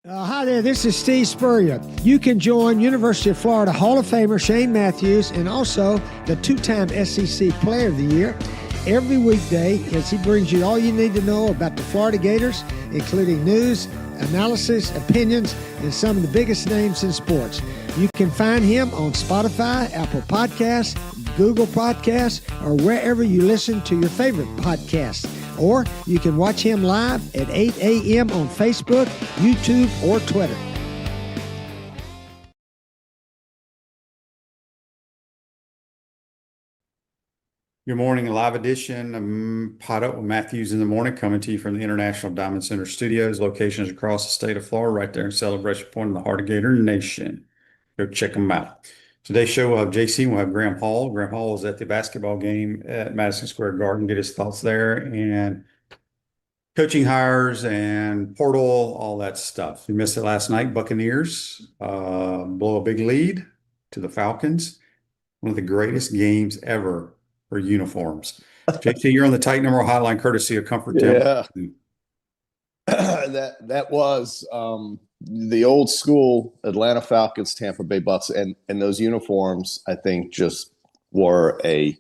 Hi there, this is Steve Spurrier. You can join University of Florida Hall of Famer Shane Matthews and also the two-time SEC Player of the Year every weekday as he brings you all you need to know about the Florida Gators, including news, analysis, opinions, and some of the biggest names in sports. You can find him on Spotify, Apple Podcasts, Google Podcasts, or wherever you listen to your favorite podcasts. Or you can watch him live at 8 a.m. on Facebook, YouTube, or Twitter. Good morning, a live edition of PodUp with Matthews in the morning, coming to you from the International Diamond Center Studios, locations across the state of Florida, right there in Celebration Point in the heart of Gator Nation. Go check them out. Today's show, we'll have JC, we'll have Graham Hall. Graham Hall is at the basketball game at Madison Square Garden, get his thoughts there, and coaching hires and portal, all that stuff. We missed it last night. Buccaneers blow a big lead to the Falcons. One of the greatest games ever for uniforms. JC, you're on the Tight Number hotline, courtesy of Comfort Yeah. that was the old school Atlanta Falcons, Tampa Bay Bucks, and those uniforms, I think, just were a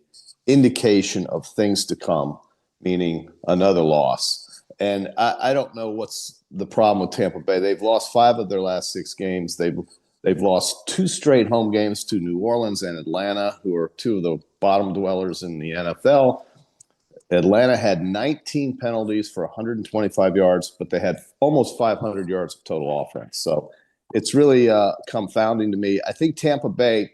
indication of things to come, meaning another loss. And I don't know what's the problem with Tampa Bay. They've lost 5 of their last 6 games. They've lost 2 straight home games to New Orleans and Atlanta, who are 2 of the bottom dwellers in the NFL. Atlanta had 19 penalties for 125 yards, but they had almost 500 yards of total offense. So it's really confounding to me. I think Tampa Bay,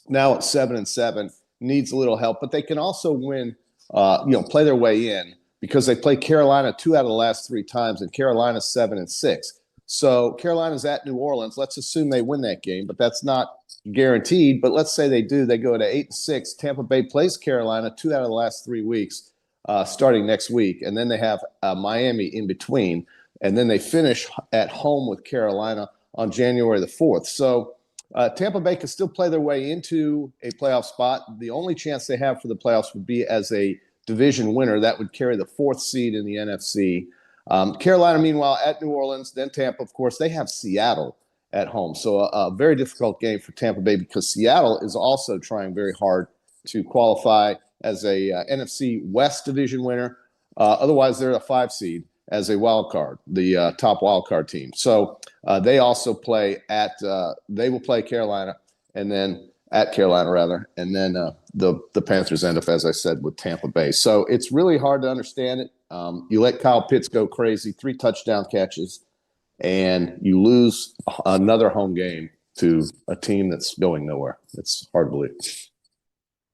now at 7-7, needs a little help, but they can also win, play their way in, because they play Carolina 2 out of the last 3 times, and Carolina's 7-6. So Carolina's at New Orleans. Let's assume they win that game, but that's not guaranteed. But let's say they do. They go to 8-6. Tampa Bay plays Carolina 2 out of the last 3 weeks, starting next week, and then they have Miami in between, and then they finish at home with Carolina on January the 4th. So Tampa Bay can still play their way into a playoff spot. The only chance they have for the playoffs would be as a division winner. That would carry the 4th seed in the NFC. Carolina, meanwhile, at New Orleans, then Tampa, of course, they have Seattle at home. So a very difficult game for Tampa Bay, because Seattle is also trying very hard to qualify as a NFC West division winner. Otherwise, they're a 5 seed as a wild card, the top wild card team. So they also play they will play Carolina, and then at Carolina rather, and then the Panthers end up, as I said, with Tampa Bay. So it's really hard to understand it. You let Kyle Pitts go crazy, 3 touchdown catches, and you lose another home game to a team that's going nowhere. It's hard to believe.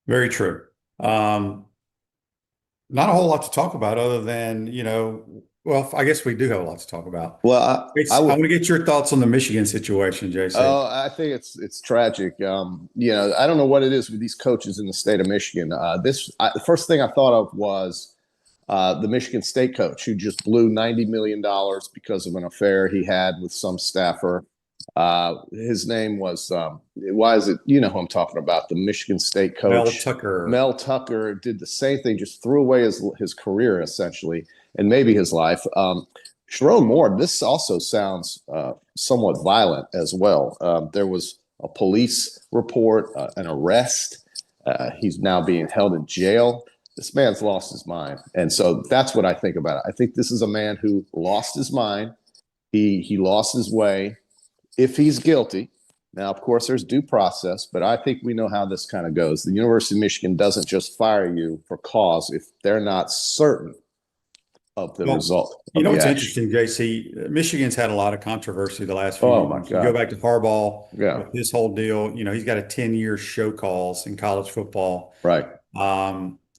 Very true. Not a whole lot to talk about other than, well, I guess we do have a lot to talk about. Well, I want to get your thoughts on the Michigan situation, Jason. Oh, I think it's tragic. I don't know what it is with these coaches in the state of Michigan. The first thing I thought of was the Michigan State coach who just blew $90 million because of an affair he had with some staffer. His name was, why is it, who I'm talking about, the Michigan State coach. Mel Tucker did the same thing, just threw away his career, essentially, and maybe his life. Sharon Moore, this also sounds somewhat violent as well. There was a police report, an arrest. He's now being held in jail. This man's lost his mind. And so that's what I think about it. I think this is a man who lost his mind. He lost his way. If he's guilty, now, of course, there's due process, but I think we know how this kind of goes. The University of Michigan doesn't just fire you for cause if they're not certain of the result. What's interesting, JC? Michigan's had a lot of controversy the last few years. Oh, my God. You go back to Harbaugh with this whole deal. He's got a 10-year show calls in college football. Right.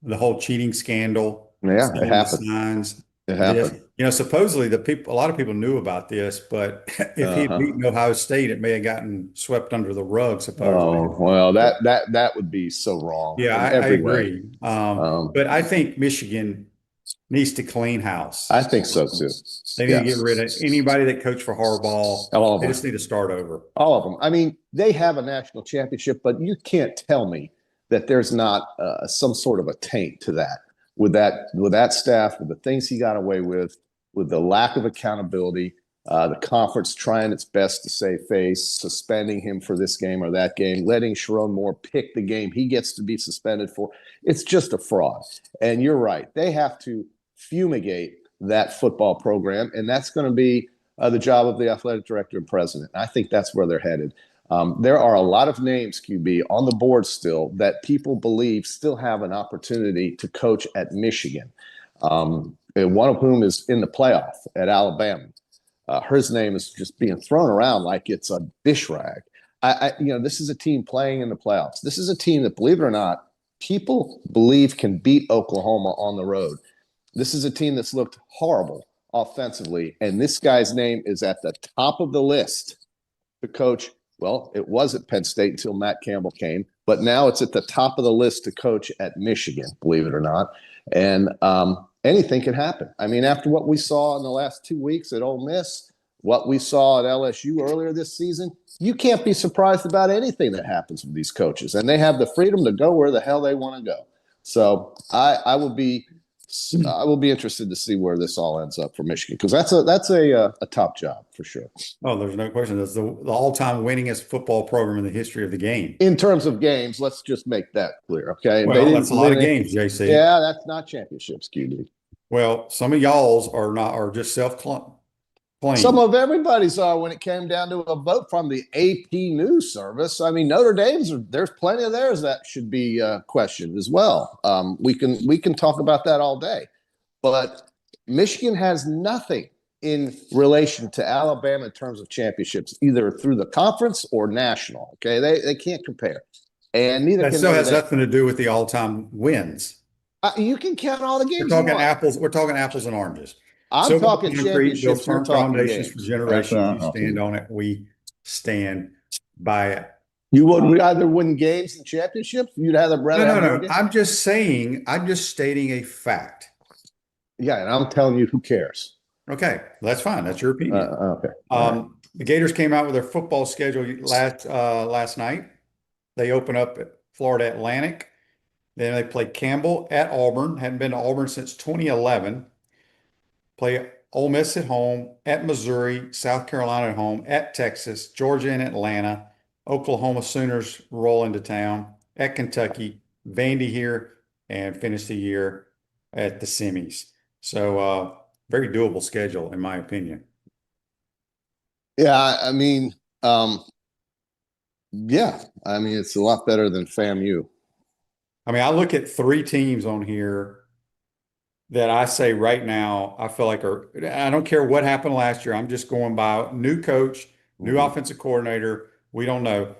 The whole cheating scandal. Yeah, it happened. It happened. Supposedly a lot of people knew about this, but if he'd beaten Ohio State, it may have gotten swept under the rug, supposedly. Oh, well, that would be so wrong. Yeah, I agree. But I think Michigan needs to clean house. I think so too. They need to get rid of anybody that coached for Harbaugh. All of them. They just need to start over. All of them. I mean, they have a national championship, but you can't tell me that there's not some sort of a taint to that. With that staff, with the things he got away with the lack of accountability. The conference trying its best to save face, suspending him for this game or that game, letting Sharon Moore pick the game he gets to be suspended for. It's just a fraud. And you're right. They have to fumigate that football program, and that's going to be the job of the athletic director and president. I think that's where they're headed. There are a lot of names, QB, on the board still that people believe still have an opportunity to coach at Michigan. One of whom is in the playoff at Alabama. His name is just being thrown around like it's a dish rag. This is a team playing in the playoffs. This is a team that, believe it or not, people believe can beat Oklahoma on the road. This is a team that's looked horrible offensively, and this guy's name is at the top of the list to coach. Well, it was at Penn State until Matt Campbell came, but now it's at the top of the list to coach at Michigan, believe it or not. And anything can happen. I mean, after what we saw in the last 2 weeks at Ole Miss, what we saw at LSU earlier this season, you can't be surprised about anything that happens with these coaches. And they have the freedom to go where the hell they want to go. So I will be interested to see where this all ends up for Michigan, because that's a top job for sure. Oh, there's no question. That's the all-time winningest football program in the history of the game. In terms of games, let's just make that clear, okay? Well, that's a lot of games, JC. Yeah, that's not championships, QD. Well, some of y'all's are just self-claimed. Some of everybody's are when it came down to a vote from the AP News Service. I mean, Notre Dame's, there's plenty of theirs that should be questioned as well. We can talk about that all day. But Michigan has nothing in relation to Alabama in terms of championships, either through the conference or national. Okay, they can't compare. And neither that can still Notre has Dame. nothing to do with the all-time wins. You can count all the games. We're talking apples. We're talking apples and oranges. I'm talking championships. Firm foundations for generations. You Okay. stand on it. We stand by it. You would rather win games than championships? You'd rather No. I'm just saying. I'm just stating a fact. Yeah, and I'm telling you, who cares? Okay, that's fine. That's your opinion. Okay. The Gators came out with their football schedule last night. They open up at Florida Atlantic. Then they play Campbell at Auburn. Hadn't been to Auburn since 2011. Play Ole Miss at home, at Missouri, South Carolina at home, at Texas, Georgia and Atlanta, Oklahoma Sooners roll into town, at Kentucky, Vandy here, and finish the year at the semis. So very doable schedule, in my opinion. Yeah, I mean, it's a lot better than FAMU. I mean, I look at 3 teams on here that I say right now, I feel like I don't care what happened last year. I'm just going by new coach, new offensive coordinator. We don't know.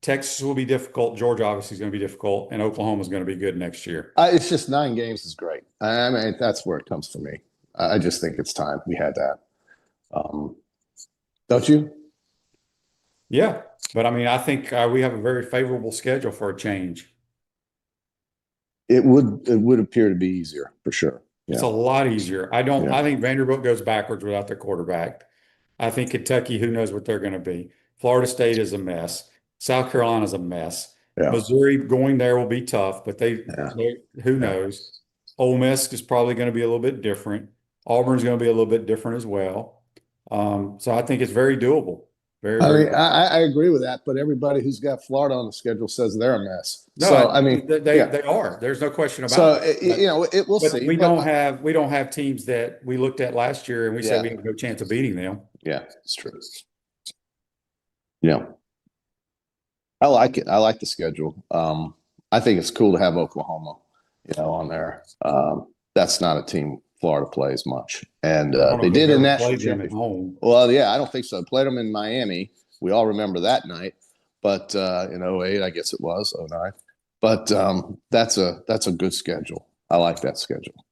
Texas will be difficult. Georgia obviously is going to be difficult, and Oklahoma is going to be good next year. It's just 9 games is great. I mean, that's where it comes for me. I just think it's time we had that. Don't you? Yeah, but I mean, I think we have a very favorable schedule for a change. It would appear to be easier for sure. Yeah. It's a lot easier. I think Vanderbilt goes backwards without their quarterback. I think Kentucky, who knows what they're going to be. Florida State is a mess. South Carolina is a mess. Yeah. Missouri going there will be tough, but who knows? Ole Miss is probably going to be a little bit different. Auburn's going to be a little bit different as well. So I think it's very doable. I agree with that, but everybody who's got Florida on the schedule says they're a mess. No, so they are. There's no question about it. It will see. We don't have teams that we looked at last year and we said we have no chance of beating them. Yeah, it's true. Yeah, I like it. I like the schedule. I think it's cool to have Oklahoma, on there. That's not a team Florida plays much, and they did a national championship. Well, yeah, I don't think so. Played them in Miami. We all remember that night, but in 08, I guess it was 09. But that's a good schedule. I like that schedule.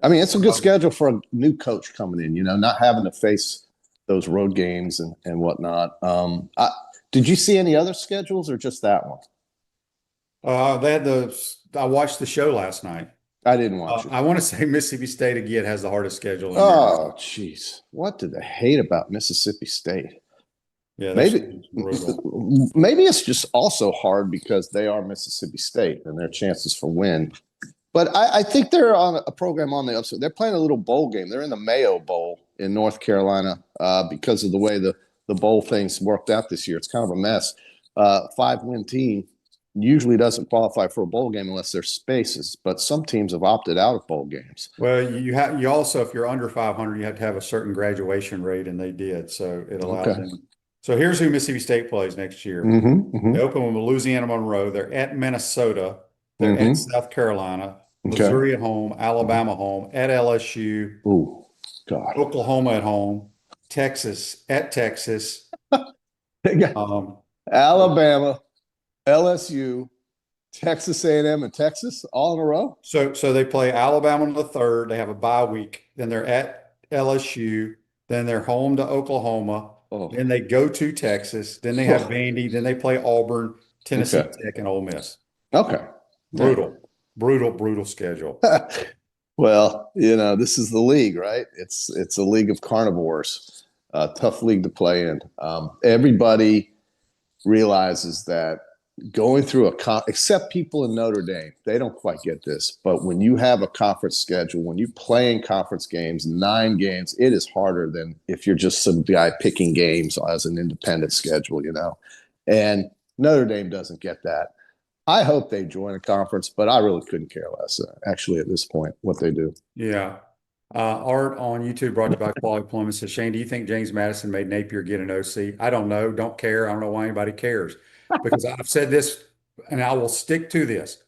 I mean, it's a good schedule for a new coach coming in. Not having to face those road games and whatnot. Did you see any other schedules or just that one? I watched the show last night. I didn't watch it. I want to say Mississippi State again has the hardest schedule. Oh, jeez. What do they hate about Mississippi State? Yeah, maybe it's just also hard because they are Mississippi State and their chances for win But I think they're on a program on the upside. They're playing a little bowl game. They're in the Mayo Bowl in North Carolina because of the way the bowl things worked out this year. It's kind of a mess. 5-win team usually doesn't qualify for a bowl game unless there's spaces, but some teams have opted out of bowl games. Well, you also, if you're under 500, you have to have a certain graduation rate, and they did. So it allows them. So here's who Mississippi State plays next year. They open with Louisiana Monroe. They're at Minnesota. They're at South Carolina. Missouri at home, Alabama home, at LSU, Oklahoma at home, Texas at Texas, Alabama, LSU, Texas A&M, and Texas all in a row. So they play Alabama on the 3rd. They have a bye week. Then they're at LSU. Then they're home to Oklahoma. Then they go to Texas. Then they have Vandy. Then they play Auburn, Tennessee Tech, and Ole Miss. Brutal schedule. Well, this is the league, right? It's a league of carnivores. Tough league to play in. Everybody realizes that going through except people in Notre Dame, they don't quite get this. But when you have a conference schedule, when you play in conference games, 9 games, it is harder than if you're just some guy picking games as an independent schedule, And Notre Dame doesn't get that. I hope they join a conference, but I really couldn't care less, actually, at this point, what they do. Yeah. Art on YouTube brought to you by Quality Plumbing says, Shane, do you think James Madison made Napier get an OC? I don't know. Don't care. I don't know why anybody cares. Because I've said this, and I will stick to this.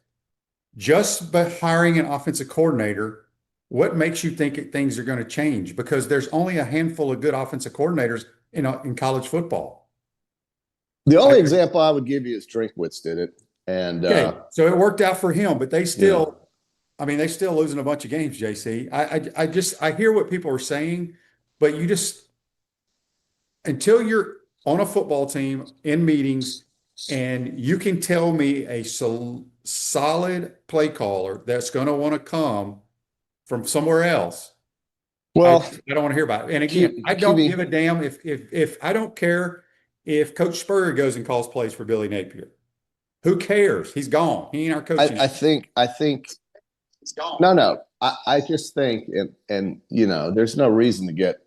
Just by hiring an offensive coordinator, what makes you think things are going to change? Because there's only a handful of good offensive coordinators in college football. The only example I would give you is Drinkwitz did it. And so it worked out for him, but they still, they still losing a bunch of games, JC. I hear what people are saying, but until you're on a football team in meetings and you can tell me a solid play caller that's going to want to come from somewhere else. Well, I don't want to hear about it. And again, I don't give a damn if I don't care if Coach Spurrier goes and calls plays for Billy Napier. Who cares? He's gone. He ain't our coach. I think he's gone. No. I just think, and there's no reason to get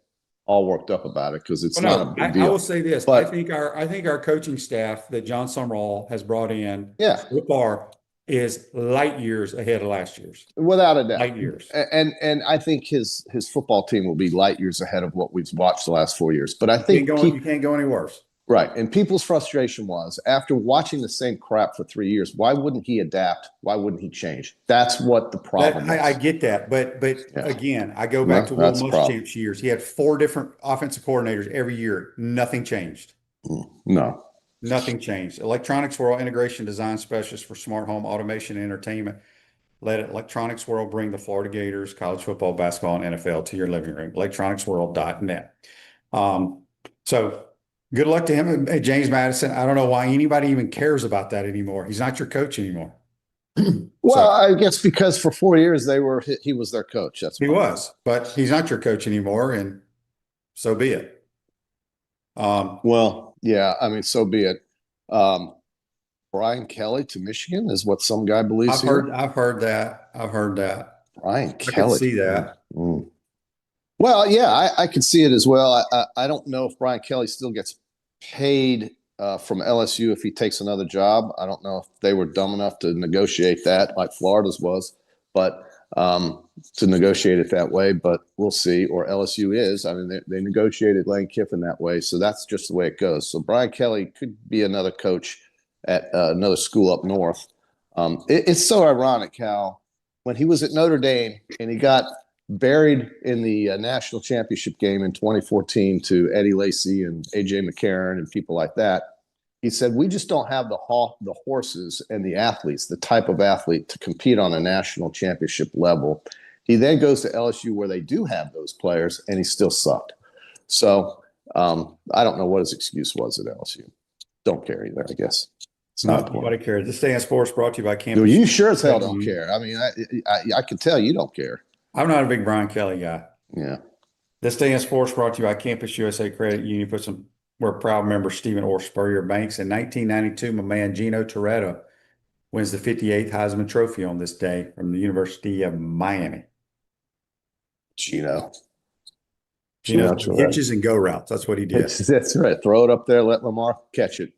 all worked up about it because it's not a big deal. I will say this. But I think our coaching staff that John Sumrall has brought in so far is light years ahead of last year's. Without a doubt. Light years. And I think his football team will be light years ahead of what we've watched the last 4 years. But I think you can't go any worse. Right. And people's frustration was, after watching the same crap for 3 years, why wouldn't he adapt? Why wouldn't he change? That's what the problem is. I get that. But again, I go back to Will Muschamp's years. He had 4 different offensive coordinators every year. Nothing changed. No. Nothing changed. Electronics World Integration Design Specialist for Smart Home Automation and Entertainment. Let Electronics World bring the Florida Gators, college football, basketball, and NFL to your living room. electronicsworld.net. So good luck to him. James Madison. I don't know why anybody even cares about that anymore. He's not your coach anymore. Well, I guess because for 4 years he was their coach. He was, but he's not your coach anymore, and so be it. So be it. Brian Kelly to Michigan is what some guy believes. I've heard that. Brian Kelly. I can see that. Well, yeah, I could see it as well. I don't know if Brian Kelly still gets paid from LSU if he takes another job. I don't know if they were dumb enough to negotiate that like Florida's was, but to negotiate it that way. But we'll see. Or LSU is. I mean, they negotiated Lane Kiffin that way, so that's just the way it goes. So Brian Kelly could be another coach at another school up north. It's so ironic how when he was at Notre Dame and he got buried in the national championship game in 2014 to Eddie Lacy and AJ McCarron and people like that. He said, we just don't have the horses and the athletes, the type of athlete to compete on a national championship level. He then goes to LSU where they do have those players and he still sucked. So I don't know what his excuse was at LSU. Don't care either, I guess. It's not nobody cares. This Day in Sports brought to you by Campus. You sure as hell don't care. I mean, I can tell you don't care. I'm not a big Brian Kelly guy. Yeah. This Day in Sports brought to you by Campus USA Credit Union. We're proud member Stephen Orr Spurrier Banks. In 1992, my man Gino Toretto wins the 58th Heisman Trophy on this day from the University of Miami. Gino. Hitches and go routes. That's what he did. That's right. Throw it up there. Let Lamar catch it.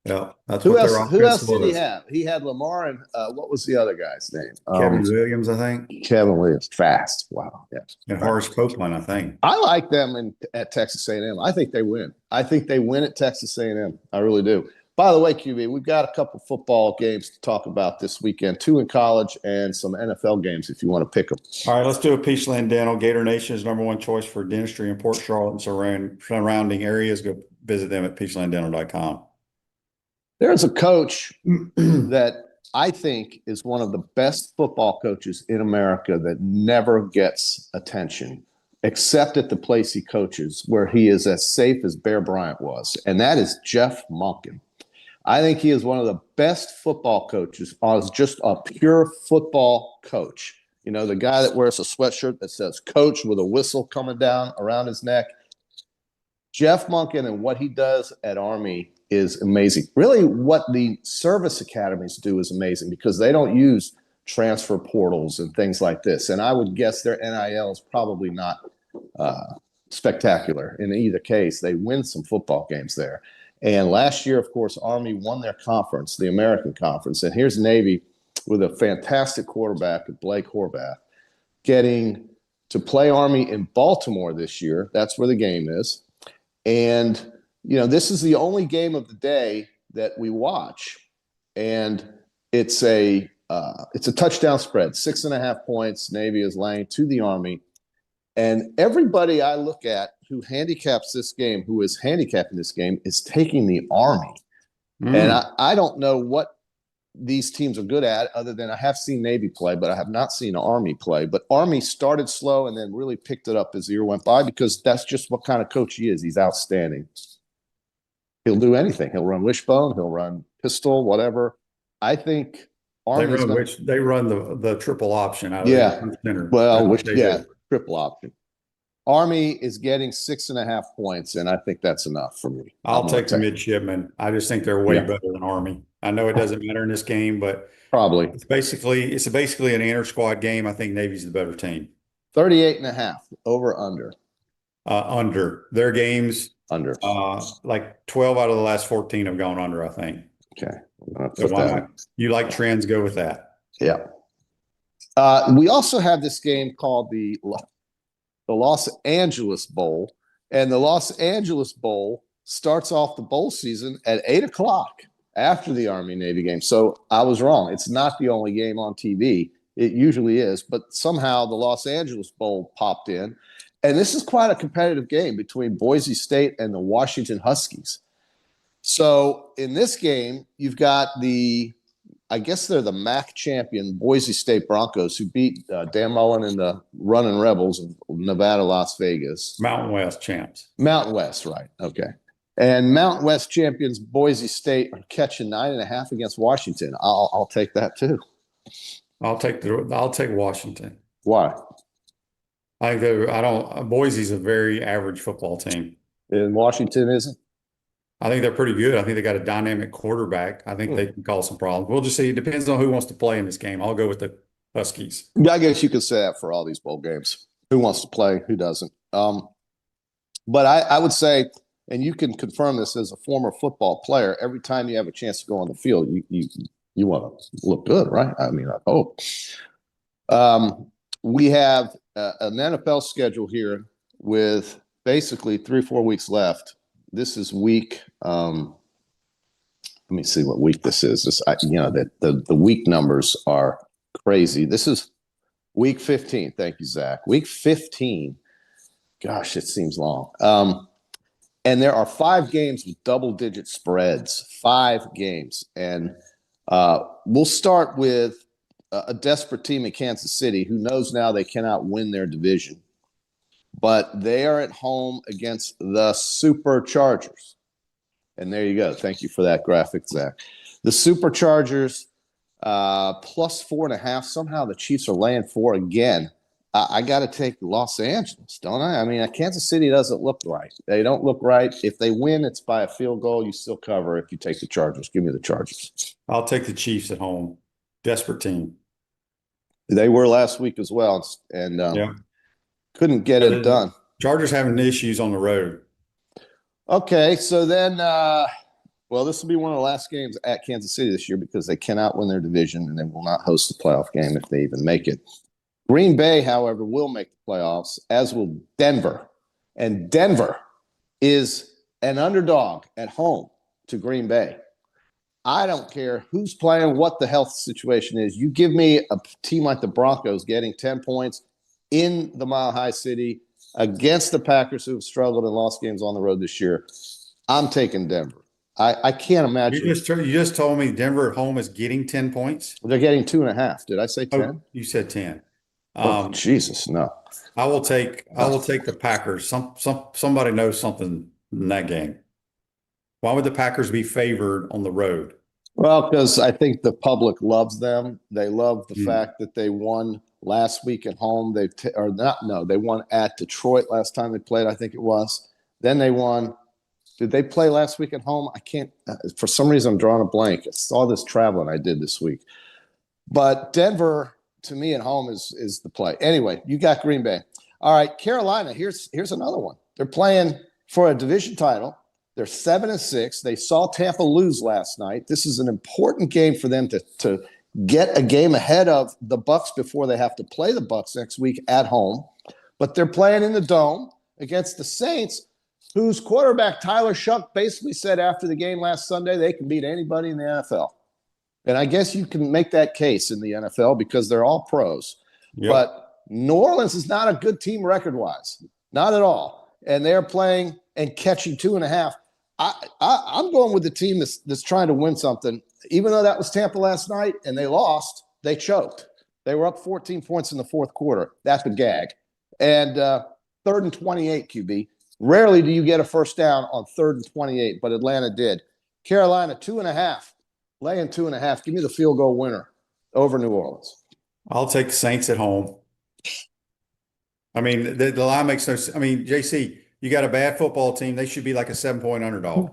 Yeah, that's Who what else? their Who else offense did he was. have? He had Lamar and what was the other guy's name? Kevin Williams, I think, Kevin Williams. Fast. Wow. Yeah. and Horace Copeland, I think. I like them at Texas A&M. I think they win. I think they win at Texas A&M. I really do. By the way, QB, we've got a couple football games to talk about this weekend, 2 in college and some NFL games if you want to pick them. All right, let's do a Peachland Dental. Gator Nation is #1 choice for dentistry in Port Charlotte and surrounding areas. Go visit them at peachlanddental.com. There's a coach that I think is one of the best football coaches in America that never gets attention, except at the place he coaches, where he is as safe as Bear Bryant was, and that is Jeff Monken. I think he is one of the best football coaches, just a pure football coach. You know, the guy that wears a sweatshirt that says coach with a whistle coming down around his neck. Jeff Monken and what he does at Army is amazing. Really, what the service academies do is amazing because they don't use transfer portals and things like this. And I would guess their NIL is probably not spectacular. In either case, they win some football games there. And last year, of course, Army won their conference, the American Conference. And here's Navy with a fantastic quarterback, Blake Horvath, getting to play Army in Baltimore this year. That's where the game is. And, you know, this is the only game of the day that we watch. And it's a touchdown spread, 6.5 points. Navy is laying to the Army. And everybody I look at who handicaps this game, who is handicapping this game, is taking the Army. And I don't know what these teams are good at other than I have seen Navy play, but I have not seen Army play. But Army started slow and then really picked it up as the year went by because that's just what kind of coach he is. He's outstanding. He'll do anything. He'll run wishbone. He'll run pistol, whatever. I think Army they run the triple option out of the center. Well, triple option. Army is getting 6.5 points, and I think that's enough for me. I'll take the midshipmen. I just think they're way better than Army. I know it doesn't matter in this game, but probably it's basically an inter-squad game. I think Navy's the better team. 38.5 over under. Under their games. Under. Like 12 out of the last 14 have gone under, I think. Okay. So why not? You like trends, go with that. Yeah. We also have this game called the Los Angeles Bowl, and the Los Angeles Bowl starts off the bowl season at 8:00 after the Army-Navy game. So I was wrong. It's not the only game on TV. It usually is, but somehow the Los Angeles Bowl popped in, and this is quite a competitive game between Boise State and the Washington Huskies. So in this game, you've got I guess they're the MAC champion Boise State Broncos who beat Dan Mullen and the Running Rebels of Nevada, Las Vegas. Mountain West champs. Mountain West, right. Okay. And Mountain West champions Boise State are catching 9.5 against Washington. I'll take that too. I'll take Washington. Why? Boise's a very average football team. And Washington isn't? I think they're pretty good. I think they got a dynamic quarterback. I think they can cause some problems. We'll just see. It depends on who wants to play in this game. I'll go with the Huskies. I guess you could say that for all these bowl games. Who wants to play? Who doesn't? But I would say, and you can confirm this as a former football player, every time you have a chance to go on the field, you want to look good, right? I mean, I hope. We have an NFL schedule here with basically 3-4 weeks left. This is week. Let me see what week this is. The week numbers are crazy. This is week 15. Thank you, Zach. Week 15. Gosh, it seems long. And there are 5 games with double-digit spreads. 5 games, and we'll start with a desperate team in Kansas City who knows now they cannot win their division. But they are at home against the Superchargers. And there you go. Thank you for that graphic, Zach. The Superchargers plus 4.5. Somehow the Chiefs are laying 4 again. I got to take Los Angeles, don't I? I mean, Kansas City doesn't look right. They don't look right. If they win, it's by a field goal. You still cover if you take the Chargers. Give me the Chargers. I'll take the Chiefs at home. Desperate team. They were last week as well, and couldn't get it done. Chargers having issues on the road. Okay, so then, this will be one of the last games at Kansas City this year because they cannot win their division and they will not host the playoff game if they even make it. Green Bay, however, will make the playoffs, as will Denver. And Denver is an underdog at home to Green Bay. I don't care who's playing, what the health situation is. You give me a team like the Broncos getting 10 points in the Mile High City against the Packers who have struggled and lost games on the road this year. I'm taking Denver. I can't imagine. You just told me Denver at home is getting 10 points? They're getting 2.5. Did I say 10? Oh, you said 10. Jesus, no. I will take the Packers. Somebody knows something in that game. Why would the Packers be favored on the road? Well, because I think the public loves them. They love the fact that they won last week at home. They won at Detroit last time they played, I think it was. Then they won. Did they play last week at home? I can't. For some reason, I'm drawing a blank. It's all this traveling I did this week. But Denver, to me, at home is the play. Anyway, you got Green Bay. All right, Carolina. Here's another one. They're playing for a division title. They're 7-6. They saw Tampa lose last night. This is an important game for them to get a game ahead of the Bucs before they have to play the Bucs next week at home. But they're playing in the Dome against the Saints, whose quarterback Tyler Shuck basically said after the game last Sunday they can beat anybody in the NFL. And I guess you can make that case in the NFL because they're all pros. Yep. But New Orleans is not a good team record-wise. Not at all. And they're playing and catching 2.5. I'm going with the team that's trying to win something. Even though that was Tampa last night and they lost, they choked. They were up 14 points in the fourth quarter. That's a gag. And 3rd and 28, QB. Rarely do you get a first down on 3rd and 28, but Atlanta did. Carolina, 2.5. Laying 2.5. Give me the field goal winner over New Orleans. I'll take the Saints at home. I mean, the line makes no sense. I mean, JC, you got a bad football team. They should be like a 7-point underdog.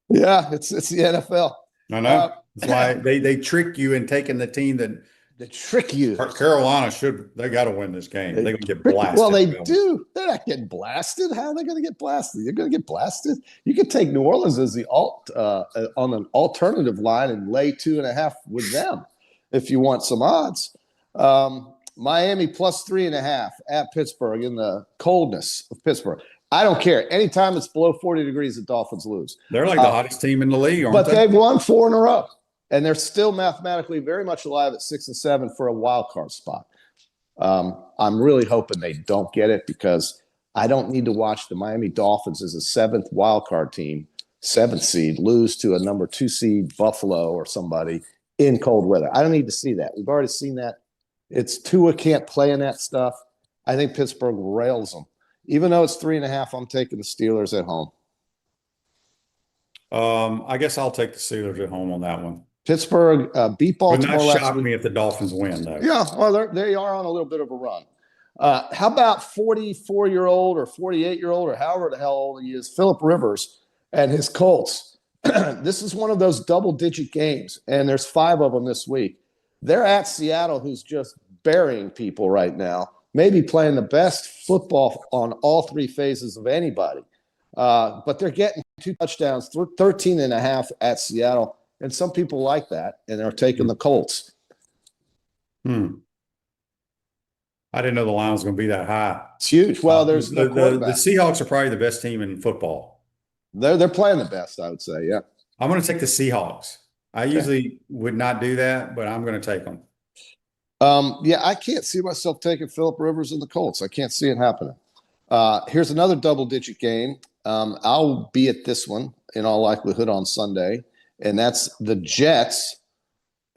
Yeah, it's the NFL. I know. That's why they trick you in taking the team that they trick you. Carolina they got to win this game. They're going to get blasted. Well, they do. They're not getting blasted. How are they going to get blasted? You're going to get blasted. You could take New Orleans as the on an alternative line and lay 2.5 with them if you want some odds. Miami plus 3.5 at Pittsburgh in the coldness of Pittsburgh. I don't care. Anytime it's below 40 degrees, the Dolphins lose. They're like the hottest team in the league, aren't they? But they've won 4 in a row. And they're still mathematically very much alive at 6 and 7 for a wild card spot. I'm really hoping they don't get it because I don't need to watch the Miami Dolphins as a 7th wild card team, 7th seed, lose to a number 2 seed Buffalo or somebody in cold weather. I don't need to see that. We've already seen that. It's Tua can't play in that stuff. I think Pittsburgh rails them. Even though it's 3.5, I'm taking the Steelers at home. I guess I'll take the Steelers at home on that one. Pittsburgh beat Baltimore last week. Would not shock me if the Dolphins win, though. Yeah, well, they are on a little bit of a run. How about 44-year-old or 48-year-old or however the hell old he is, Phillip Rivers and his Colts? This is one of those double-digit games, and there's 5 of them this week. They're at Seattle, who's just burying people right now, maybe playing the best football on all 3 phases of anybody. But they're getting 2 touchdowns, 13.5 at Seattle. And some people like that, and they're taking the Colts. I didn't know the line was going to be that high. It's huge. Well, there's the Seahawks are probably the best team in football. They're playing the best, I would say, yeah. I'm going to take the Seahawks. I usually would not do that, but I'm going to take them. Yeah, I can't see myself taking Phillip Rivers and the Colts. I can't see it happening. Here's another double-digit game. I'll be at this one in all likelihood on Sunday. And that's the Jets,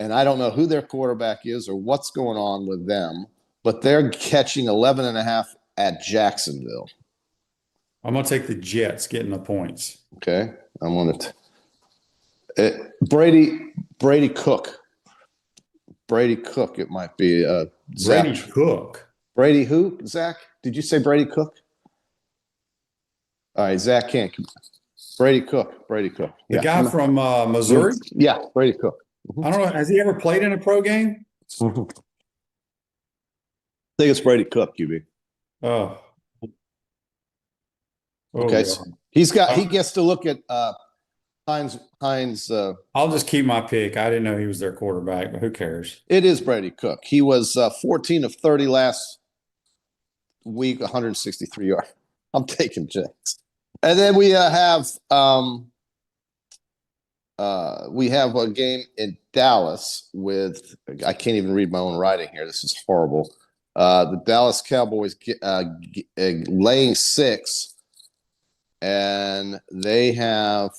and I don't know who their quarterback is or what's going on with them, but they're catching 11.5 at Jacksonville. I'm going to take the Jets getting the points. Okay. I want to Brady Cook. Brady Cook, it might be. Brady Cook. Brady who? Zach? Did you say Brady Cook? All right, Zach can't. Brady Cook. Brady Cook. The Yeah. guy from Missouri? Yeah, Brady Cook. I don't know. Has he ever played in a pro game? I think it's Brady Cook, QB. Oh. Okay. Yeah. So he gets to look at Hines. I'll just keep my pick. I didn't know he was their quarterback, but who cares? It is Brady Cook. He was 14 of 30 last week, 163 yards. I'm taking James. And then we have a game in Dallas with, I can't even read my own writing here. This is horrible. The Dallas Cowboys laying 6, and they have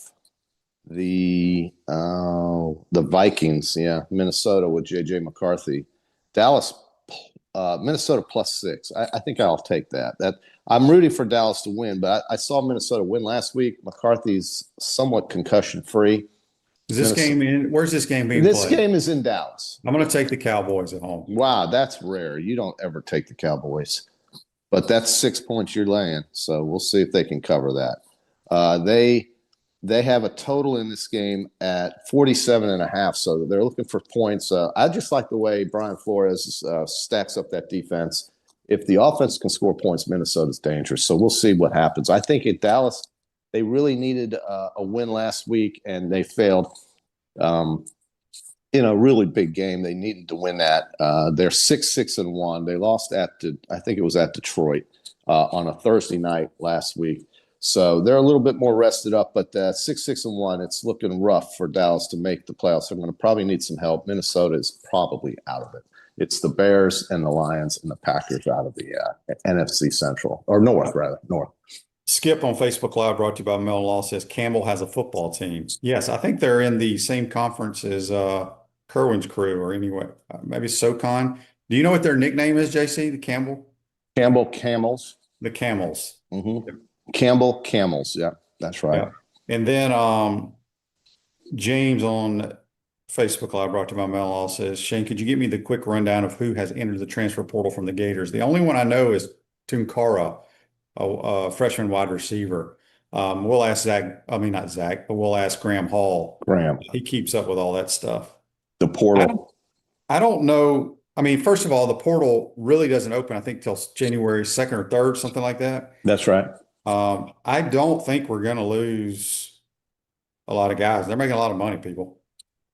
the Vikings, Minnesota with JJ McCarthy. Dallas, Minnesota +6. I think I'll take that. I'm rooting for Dallas to win, but I saw Minnesota win last week. McCarthy's somewhat concussion free. Is this game in? Where's this game being This played? game is in Dallas. I'm going to take the Cowboys at home. Wow, that's rare. You don't ever take the Cowboys, but that's 6 points you're laying. So we'll see if they can cover that. They have a total in this game at 47.5. So they're looking for points. I just like the way Brian Flores stacks up that defense. If the offense can score points, Minnesota's dangerous. So we'll see what happens. I think at Dallas, they really needed a win last week, and they failed in a really big game. They needed to win that. They're 6-1. They lost I think it was at Detroit on a Thursday night last week. So they're a little bit more rested up, but 6-1, it's looking rough for Dallas to make the playoffs. They're going to probably need some help. Minnesota is probably out of it. It's the Bears and the Lions and the Packers out of the NFC Central, or North, rather. North. Skip on Facebook Live, brought to you by Melon Law, says Campbell has a football team. Yes, I think they're in the same conference as Kerwin's crew, or anyway, maybe SoCon. Do you know what their nickname is, JC, the Campbell? Campbell Camels. The Camels. Mm-hmm. Campbell Camels. Yeah, that's right. Yeah. And then James on Facebook Live, brought to you by Melon Law, says, Shane, could you give me the quick rundown of who has entered the transfer portal from the Gators? The only one I know is Tunkara, a freshman wide receiver. We'll ask not Zach, but we'll ask Graham Hall. Graham. He keeps up with all that stuff. The portal. I don't know. I mean, first of all, the portal really doesn't open, I think, till January 2nd or 3rd, something like that. That's right. I don't think we're going to lose a lot of guys. They're making a lot of money, people.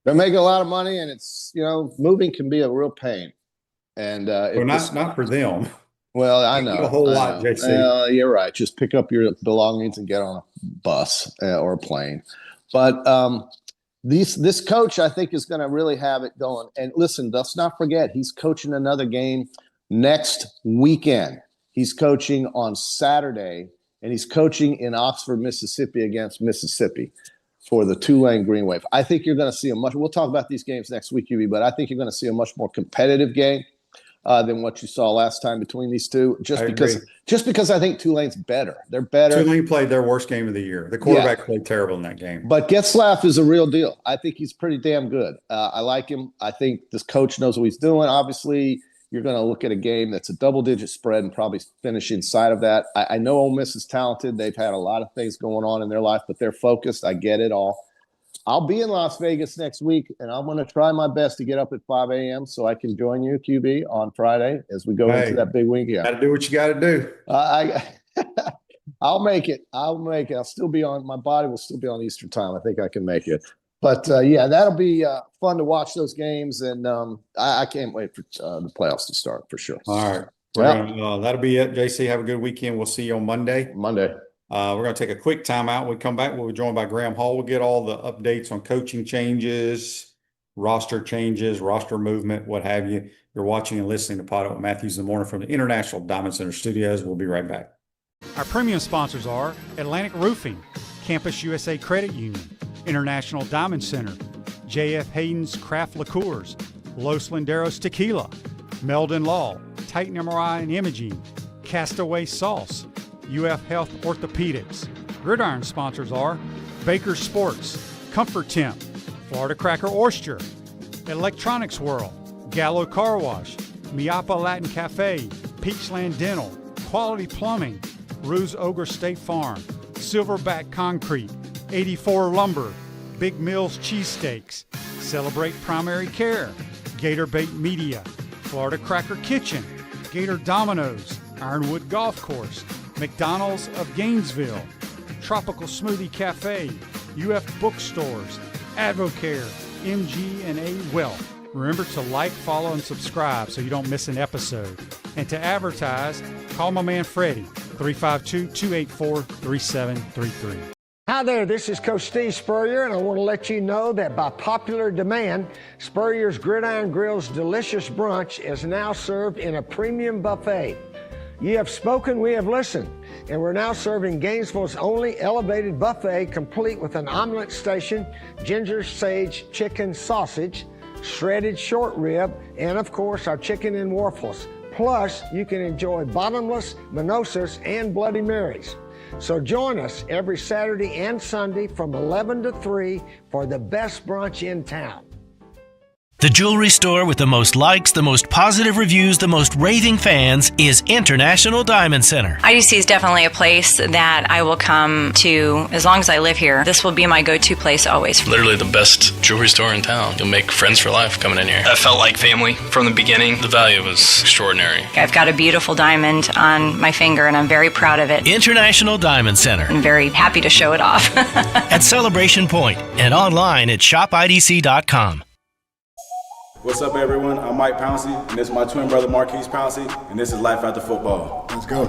They're making a lot of money, and it's, moving can be a real pain. And not for them. Well, I know a whole lot, JC. You're right. Just pick up your belongings and get on a bus or a plane. But this coach, I think, is going to really have it going. And listen, let's not forget, he's coaching another game next weekend. He's coaching on Saturday, and he's coaching in Oxford, Mississippi against Mississippi for the Tulane Green Wave. I think you're going to see we'll talk about these games next week, UB, but I think you're going to see a much more competitive game than what you saw last time between these two, just because I think Tulane's better. They're better. Tulane played their worst game of the year. The quarterback played terrible in that game. But Getzlaff is a real deal. I think he's pretty damn good. I like him. I think this coach knows what he's doing. Obviously, you're going to look at a game that's a double-digit spread and probably finish inside of that. I know Ole Miss is talented. They've had a lot of things going on in their life, but they're focused. I get it all. I'll be in Las Vegas next week, and I'm going to try my best to get up at 5 a.m. so I can join you, QB, on Friday as we go into that big weekend. Got to do what you got to do. I'll make it. I'll still be on. My body will still be on Eastern time. I think I can make it. But that'll be fun to watch those games, and I can't wait for the playoffs to start for sure. All right, that'll be it. JC, have a good weekend. We'll see you on Monday. We're going to take a quick timeout. When we come back, we'll be joined by Graham Hall. We'll get all the updates on coaching changes, roster changes, roster movement, what have you. You're watching and listening to PodUp with Matthews in the Morning from the International Diamond Center Studios. We'll be right back. Our premium sponsors are Atlantic Roofing, Campus USA Credit Union, International Diamond Center, J.F. Hayden's Craft Liqueurs, Los Linderos Tequila, Meldon Law, Titan MRI and Imaging, Castaway Sauce, UF Health Orthopedics. Gridiron sponsors are Baker Sports, Comfort Temp, Florida Cracker Oyster, Electronics World, Gallo Car Wash, Miapa Latin Cafe, Peachland Dental, Quality Plumbing, Ruse Ogre State Farm, Silverback Concrete, 84 Lumber, Big Mills Cheesesteaks, Celebrate Primary Care, Gator Bait Media, Florida Cracker Kitchen, Gator Dominoes, Ironwood Golf Course, McDonald's of Gainesville, Tropical Smoothie Cafe, UF Bookstores, Advocare, MG&A Wealth. Remember to like, follow, and subscribe so you don't miss an episode. And to advertise, call my man Freddie, 352-284-3733. Hi there, this is Coach Steve Spurrier, and I want to let you know that by popular demand, Spurrier's Gridiron Grill's delicious brunch is now served in a premium buffet. You have spoken, we have listened, and we're now serving Gainesville's only elevated buffet, complete with an omelet station, ginger sage chicken sausage, shredded short rib, and of course our chicken and waffles. Plus, you can enjoy bottomless mimosas and Bloody Marys. So join us every Saturday and Sunday from 11 to 3 for the best brunch in town. The jewelry store with the most likes, the most positive reviews, the most raving fans is International Diamond Center. IDC is definitely a place that I will come to as long as I live here. This will be my go-to place always. Literally the best jewelry store in town. You'll make friends for life coming in here. I felt like family from the beginning. The value was extraordinary. I've got a beautiful diamond on my finger and I'm very proud of it. International Diamond Center. I'm very happy to show it off. At Celebration Point and online at shopidc.com. What's up, everyone? I'm Mike Pouncey, and this is my twin brother Marquise Pouncey, and this is Life After Football. Let's go.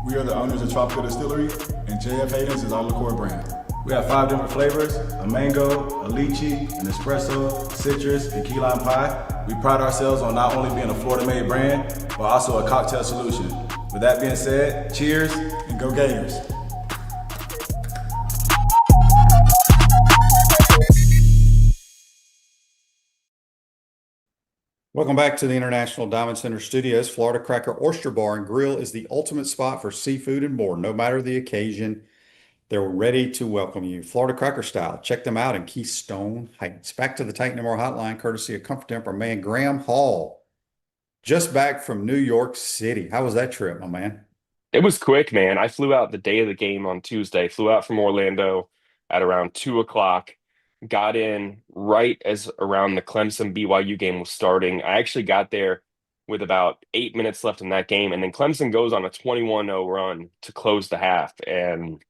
We are the owners of Tropical Distillery, and JF Hayden's is our liqueur brand. We have 5 different flavors: a mango, a lychee, an espresso, citrus, and key lime pie. We pride ourselves on not only being a Florida-made brand, but also a cocktail solution. With that being said, cheers and go Gators. Welcome back to the International Diamond Center Studios. Florida Cracker Oyster Bar and Grill is the ultimate spot for seafood and more. No matter the occasion, they're ready to welcome you. Florida Cracker style. Check them out in Keystone Heights. Back to the Titan MR Hotline, courtesy of Comfort Temp, our man Graham Hall. Just back from New York City. How was that trip, my man? It was quick, man. I flew out the day of the game on Tuesday, flew out from Orlando at around 2 o'clock, got in right as around the Clemson BYU game was starting. I actually got there with about 8 minutes left in that game, and then Clemson goes on a 21-0 run to close the half. And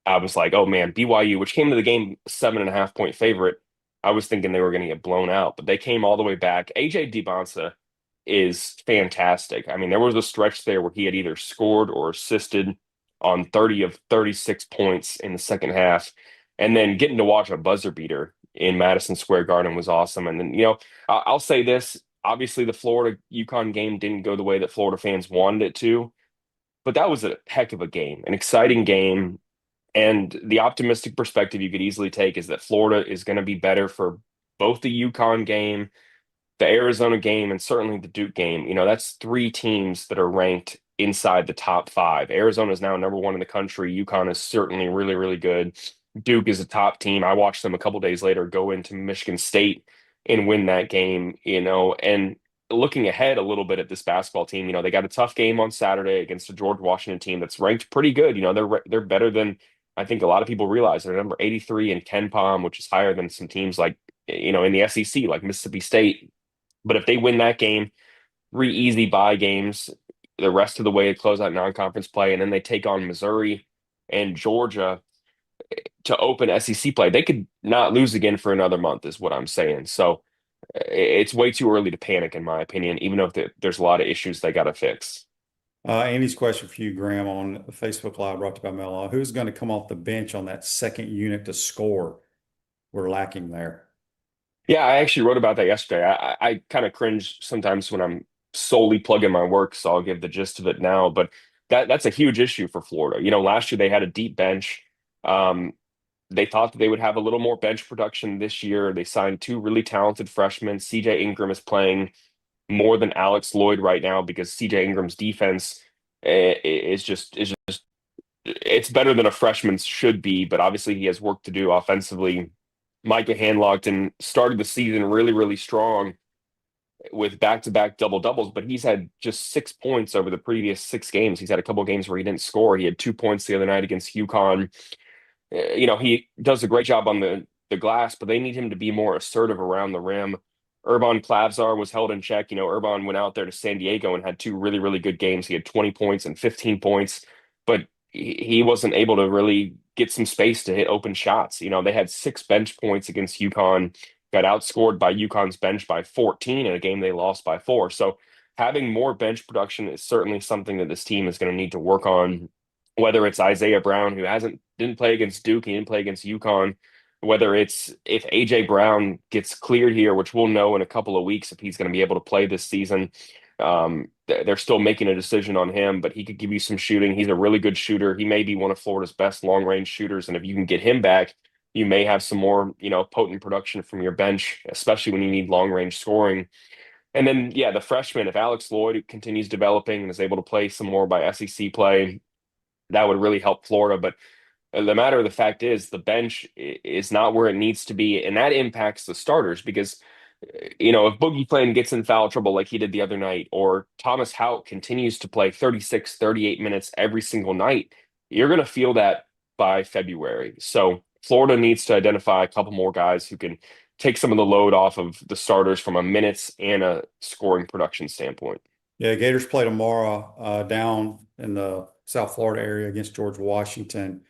I was like, oh man, BYU, which came to the game 7.5-point favorite, I was thinking they were going to get blown out, but they came all the way back. AJ DiBonsa is fantastic. I mean, there was a stretch there where he had either scored or assisted on 30 of 36 points in the second half. And then getting to watch a buzzer beater in Madison Square Garden was awesome. And then, I'll say this, obviously the Florida UConn game didn't go the way that Florida fans wanted it to, but that was a heck of a game, an exciting game. And the optimistic perspective you could easily take is that Florida is going to be better for both the UConn game, the Arizona game, and certainly the Duke game. That's 3 teams that are ranked inside the top 5. Arizona is now number 1 in the country. UConn is certainly really, really good. Duke is a top team. I watched them a couple days later go into Michigan State and win that game, and looking ahead a little bit at this basketball team, they got a tough game on Saturday against a George Washington team that's ranked pretty good. They're better than I think a lot of people realize. They're number 83 in KenPom, which is higher than some teams like, in the SEC, like Mississippi State. But if they win that game, 3 easy bye games the rest of the way to close out non-conference play, and then they take on Missouri and Georgia to open SEC play, they could not lose again for another month is what I'm saying. So it's way too early to panic, in my opinion, even though there's a lot of issues they got to fix. Andy's question for you, Graham, on Facebook Live brought to you by Mel. Who's going to come off the bench on that second unit to score? We're lacking there. Yeah, I actually wrote about that yesterday. I kind of cringe sometimes when I'm solely plugging my work, so I'll give the gist of it now. But that's a huge issue for Florida. Last year they had a deep bench. They thought that they would have a little more bench production this year. They signed 2 really talented freshmen. CJ Ingram is playing more than Alex Lloyd right now because CJ Ingram's defense is just it's better than a freshman should be, but obviously he has work to do offensively Micah Handlockton started the season really, really strong with back-to-back double-doubles, but he's had just 6 points over the previous 6 games. He's had a couple of games where he didn't score. He had 2 points the other night against UConn. He does a great job on the glass, but they need him to be more assertive around the rim. Urban Klavzar was held in check. Urban went out there to San Diego and had 2 really, really good games. He had 20 points and 15 points, but he wasn't able to really get some space to hit open shots. They had 6 bench points against UConn, got outscored by UConn's bench by 14 in a game they lost by 4. So having more bench production is certainly something that this team is going to need to work on, whether it's Isaiah Brown, who didn't play against Duke, he didn't play against UConn, whether it's if AJ Brown gets cleared here, which we'll know in a couple of weeks if he's going to be able to play this season. They're still making a decision on him, but he could give you some shooting. He's a really good shooter. He may be one of Florida's best long-range shooters, and if you can get him back, you may have some more, potent production from your bench, especially when you need long-range scoring. And then, the freshman, if Alex Lloyd continues developing and is able to play some more by SEC play, that would really help Florida. But the matter of the fact is the bench is not where it needs to be, and that impacts the starters because if Boogie Plain gets in foul trouble like he did the other night, or Thomas Hout continues to play 36, 38 minutes every single night, you're going to feel that by February. So Florida needs to identify a couple more guys who can take some of the load off of the starters from a minutes and a scoring production standpoint. Yeah, Gators play tomorrow down in the South Florida area against George Washington.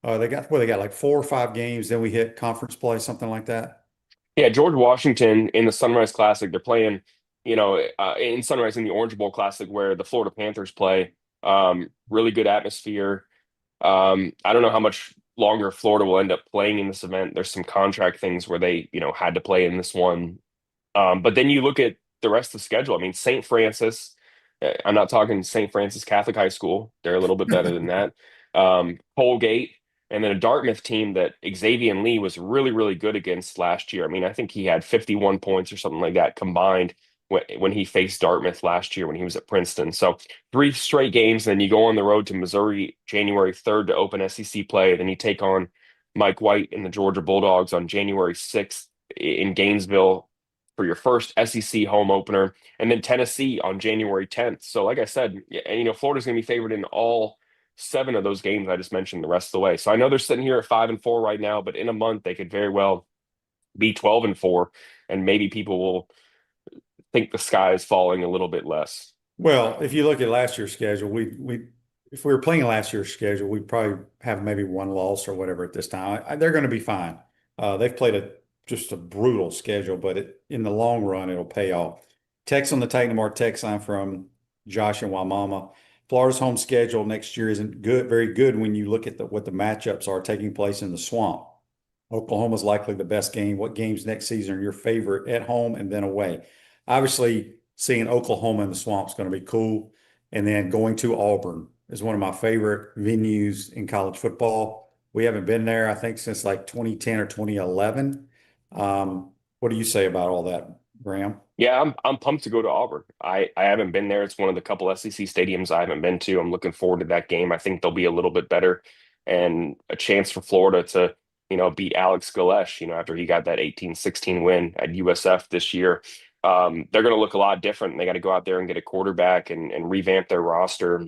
They got like 4 or 5 games, then we hit conference play, something like that. Yeah, George Washington in the Sunrise Classic, they're playing, in Sunrise in the Orange Bowl Classic where the Florida Panthers play. Really good atmosphere. I don't know how much longer Florida will end up playing in this event. There's some contract things where they, had to play in this one. But then you look at the rest of the schedule. I mean, St. Francis, I'm not talking St. Francis Catholic High School. They're a little bit better than that. Colgate, and then a Dartmouth team that Xavier Lee was really, really good against last year. I mean, I think he had 51 points or something like that combined when he faced Dartmouth last year when he was at Princeton. So 3 straight games, then you go on the road to Missouri January 3rd to open SEC play. Then you take on Mike White and the Georgia Bulldogs on January 6th in Gainesville for your first SEC home opener, and then Tennessee on January 10th. So like I said, Florida's going to be favored in all 7 of those games I just mentioned the rest of the way. So I know they're sitting here at 5-4 right now, but in a month they could very well be 12-4, and maybe people will think the sky is falling a little bit less. Well, if you look at last year's schedule, if we were playing last year's schedule, we'd probably have maybe 1 loss or whatever at this time. They're going to be fine. They've played just a brutal schedule, but in the long run, it'll pay off. Text on the Titan Mark text line from Josh and Wamama. Florida's home schedule next year isn't very good when you look at what the matchups are taking place in the Swamp. Oklahoma's likely the best game. What games next season are your favorite at home and then away? Obviously, seeing Oklahoma in the Swamp is going to be cool. And then going to Auburn is one of my favorite venues in college football. We haven't been there, I think, since like 2010 or 2011. What do you say about all that, Graham? Yeah, I'm pumped to go to Auburn. I haven't been there. It's one of the couple SEC stadiums I haven't been to. I'm looking forward to that game. I think they'll be a little bit better and a chance for Florida to, beat Alex Galesh, after he got that 18-16 win at USF this year. They're going to look a lot different. They got to go out there and get a quarterback and revamp their roster.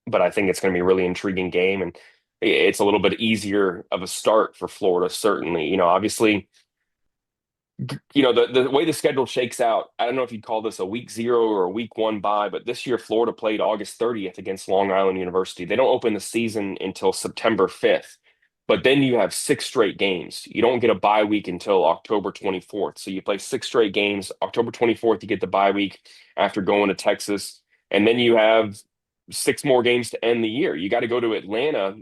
But I think it's going to be a really intriguing game, and it's a little bit easier of a start for Florida, certainly. Obviously, the way the schedule shakes out, I don't know if you'd call this a week 0 or a week 1 bye, but this year Florida played August 30th against Long Island University. They don't open the season until September 5th, but then you have 6 straight games. You don't get a bye week until October 24th. So you play 6 straight games. October 24th, you get the bye week after going to Texas, and then you have 6 more games to end the year. You got to go to Atlanta.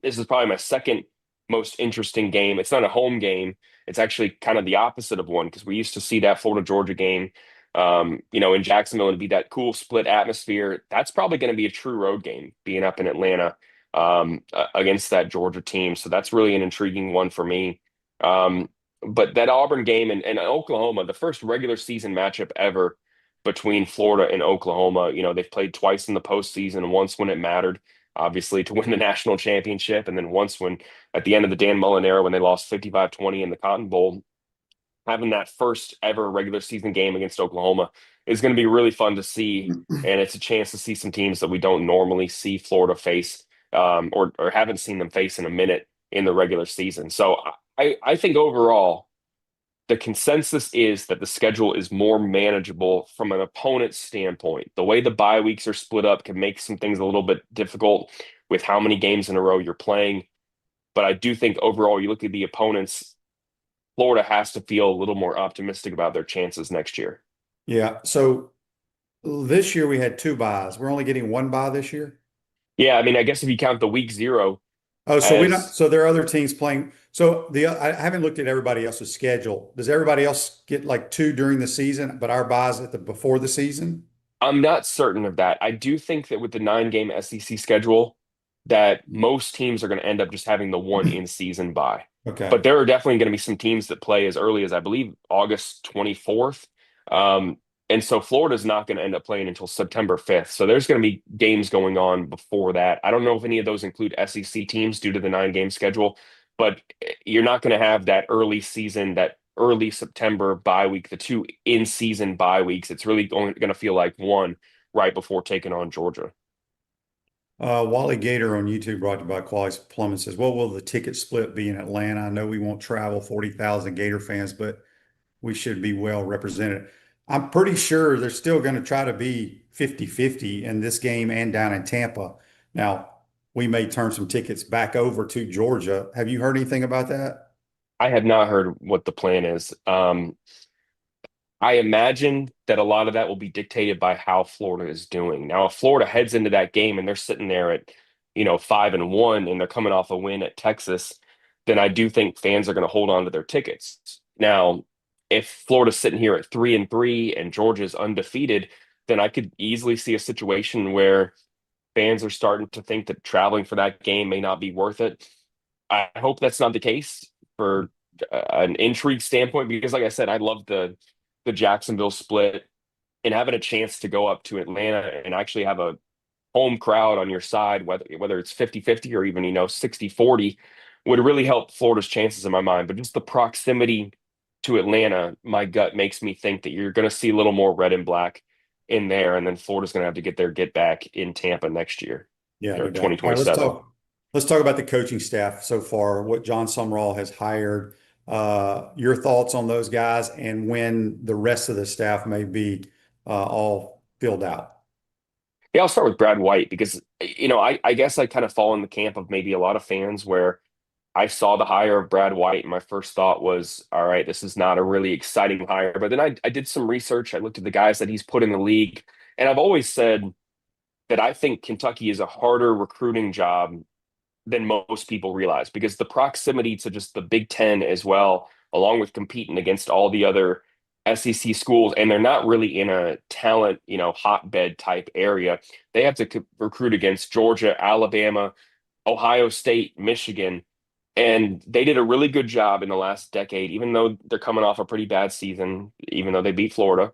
This is probably my second most interesting game. It's not a home game. It's actually kind of the opposite of one, because we used to see that Florida-Georgia game, in Jacksonville, and be that cool split atmosphere. That's probably going to be a true road game, being up in Atlanta against that Georgia team. So that's really an intriguing one for me. But that Auburn game and Oklahoma, the first regular season matchup ever between Florida and Oklahoma. They've played twice in the postseason, once when it mattered. obviously, to win the national championship. And then once when at the end of the Dan Mullen era, when they lost 55-20 in the Cotton Bowl, having that first ever regular season game against Oklahoma is going to be really fun to see. And it's a chance to see some teams that we don't normally see Florida face or haven't seen them face in a minute in the regular season. So I think overall, the consensus is that the schedule is more manageable from an opponent's standpoint. The way the bye weeks are split up can make some things a little bit difficult with how many games in a row you're playing. But I do think overall, you look at the opponents, Florida has to feel a little more optimistic about their chances next year. Yeah. So this year we had 2 byes. We're only getting 1 bye this year. Yeah, I mean, I guess if you count the week 0. Oh, so so there are other teams playing. So I haven't looked at everybody else's schedule. Does everybody else get like 2 during the season, but our byes before the season? I'm not certain of that. I do think that with the 9-game SEC schedule, that most teams are going to end up just having the 1 in-season bye. Okay. But there are definitely going to be some teams that play as early as, I believe, August 24th. And so Florida's not going to end up playing until September 5th. So there's going to be games going on before that. I don't know if any of those include SEC teams due to the 9-game schedule, but you're not going to have that early season, that early September bye week, the 2 in-season bye weeks. It's really going to feel like 1 right before taking on Georgia. Wally Gator on YouTube, brought to you by Quality Plumbing, says, what will the ticket split be in Atlanta? I know we won't travel 40,000 Gator fans, but we should be well represented. I'm pretty sure they're still going to try to be 50-50 in this game and down in Tampa. Now, we may turn some tickets back over to Georgia. Have you heard anything about that? I have not heard what the plan is. I imagine that a lot of that will be dictated by how Florida is doing. Now, if Florida heads into that game and they're sitting there at, 5-1 and they're coming off a win at Texas, then I do think fans are going to hold on to their tickets. Now, if Florida's sitting here at 3-3 and Georgia's undefeated, then I could easily see a situation where fans are starting to think that traveling for that game may not be worth it. I hope that's not the case for an intrigue standpoint, because like I said, I love the Jacksonville split, and having a chance to go up to Atlanta and actually have a home crowd on your side, whether it's 50-50 or even, 60-40, would really help Florida's chances in my mind. But just the proximity to Atlanta, my gut makes me think that you're going to see a little more red and black in there, and then Florida's going to have to get their get back in Tampa next year. Yeah, or no doubt. 2027. All right, let's talk about the coaching staff so far, what John Sumrall has hired, your thoughts on those guys, and when the rest of the staff may be all filled out. Yeah, I'll start with Brad White because, I guess I kind of fall in the camp of maybe a lot of fans where I saw the hire of Brad White and my first thought was, all right, this is not a really exciting hire. But then I did some research. I looked at the guys that he's put in the league, and I've always said that I think Kentucky is a harder recruiting job than most people realize, because the proximity to just the Big Ten as well, along with competing against all the other SEC schools, and they're not really in a talent, hotbed type area. They have to recruit against Georgia, Alabama, Ohio State, Michigan, and they did a really good job in the last decade, even though they're coming off a pretty bad season, even though they beat Florida.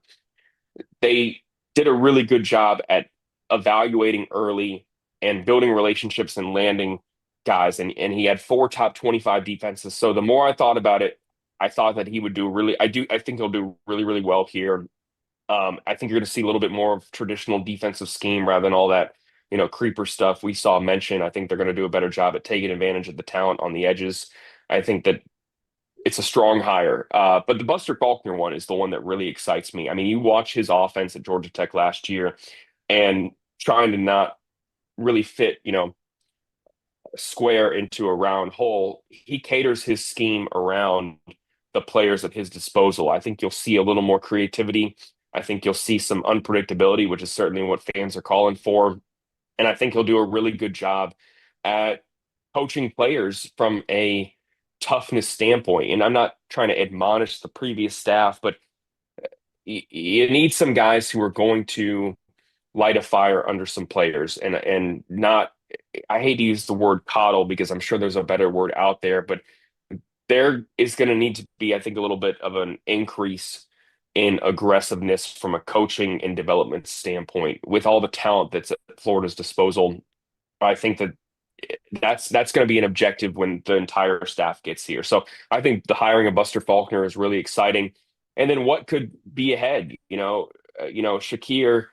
They did a really good job at evaluating early and building relationships and landing guys. And he had 4 top 25 defenses. So the more I thought about it, I thought that he would do I think he'll do really, really well here. I think you're going to see a little bit more of traditional defensive scheme rather than all that, creeper stuff we saw mentioned. I think they're going to do a better job at taking advantage of the talent on the edges. I think that it's a strong hire. But the Buster Faulkner one is the one that really excites me. I mean, you watch his offense at Georgia Tech last year and trying to not really fit, a square into a round hole. He caters his scheme around the players at his disposal. I think you'll see a little more creativity. I think you'll see some unpredictability, which is certainly what fans are calling for. And I think he'll do a really good job at coaching players from a toughness standpoint. And I'm not trying to admonish the previous staff, but you need some guys who are going to light a fire under some players and not, I hate to use the word coddle because I'm sure there's a better word out there, but there is going to need to be, I think, a little bit of an increase in aggressiveness from a coaching and development standpoint with all the talent that's at Florida's disposal. I think that's going to be an objective when the entire staff gets here. So I think the hiring of Buster Faulkner is really exciting. And then what could be ahead? Shakir,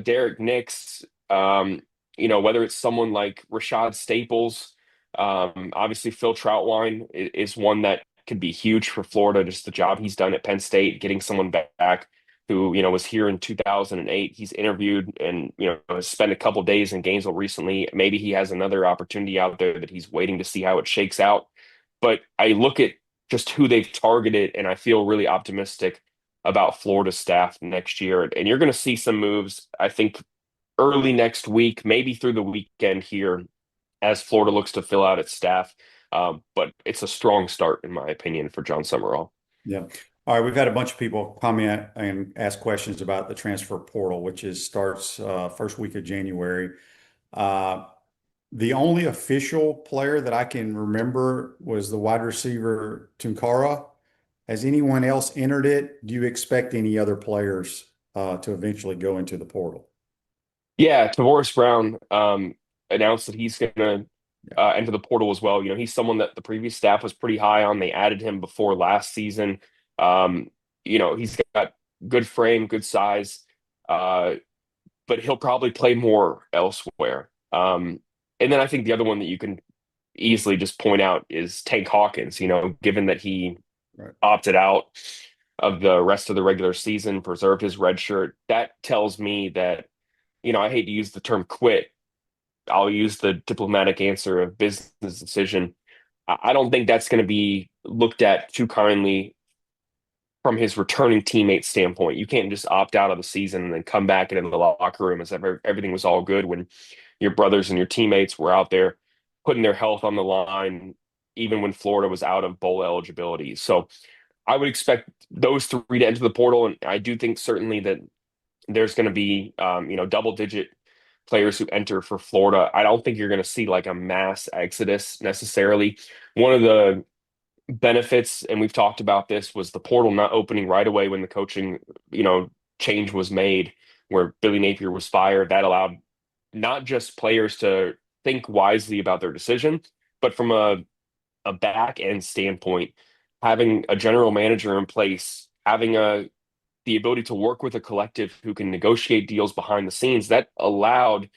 Derek Nix, whether it's someone like Rashad Staples, obviously Phil Troutwine is one that could be huge for Florida. Just the job he's done at Penn State, getting someone back who was here in 2008. He's interviewed and has spent a couple days in Gainesville recently. Maybe he has another opportunity out there that he's waiting to see how it shakes out. But I look at just who they've targeted, and I feel really optimistic about Florida's staff next year. And you're going to see some moves, I think, early next week, maybe through the weekend here, as Florida looks to fill out its staff. But it's a strong start, in my opinion, for John Summerall. Yeah. All right, we've had a bunch of people comment and ask questions about the transfer portal, which starts first week of January. The only official player that I can remember was the wide receiver Tunkara. Has anyone else entered it? Do you expect any other players to eventually go into the portal? Yeah, Tavoris Brown announced that he's going to enter the portal as well. He's someone that the previous staff was pretty high on. They added him before last season. He's got good frame, good size, but he'll probably play more elsewhere. And then I think the other one that you can easily just point out is Tank Hawkins, given that he opted out of the rest of the regular season, preserved his red shirt. That tells me that, I hate to use the term quit. I'll use the diplomatic answer of business decision. I don't think that's going to be looked at too kindly from his returning teammate standpoint. You can't just opt out of the season and then come back into the locker room as if everything was all good when your brothers and your teammates were out there putting their health on the line, even when Florida was out of bowl eligibility. So I would expect those three to enter the portal. And I do think certainly that there's going to be, double-digit players who enter for Florida. I don't think you're going to see like a mass exodus necessarily. One of the benefits, and we've talked about this, was the portal not opening right away when the coaching, change was made, where Billy Napier was fired. That allowed not just players to think wisely about their decision, but from a back end standpoint, having a general manager in place, having the ability to work with a collective who can negotiate deals behind the scenes, that allowed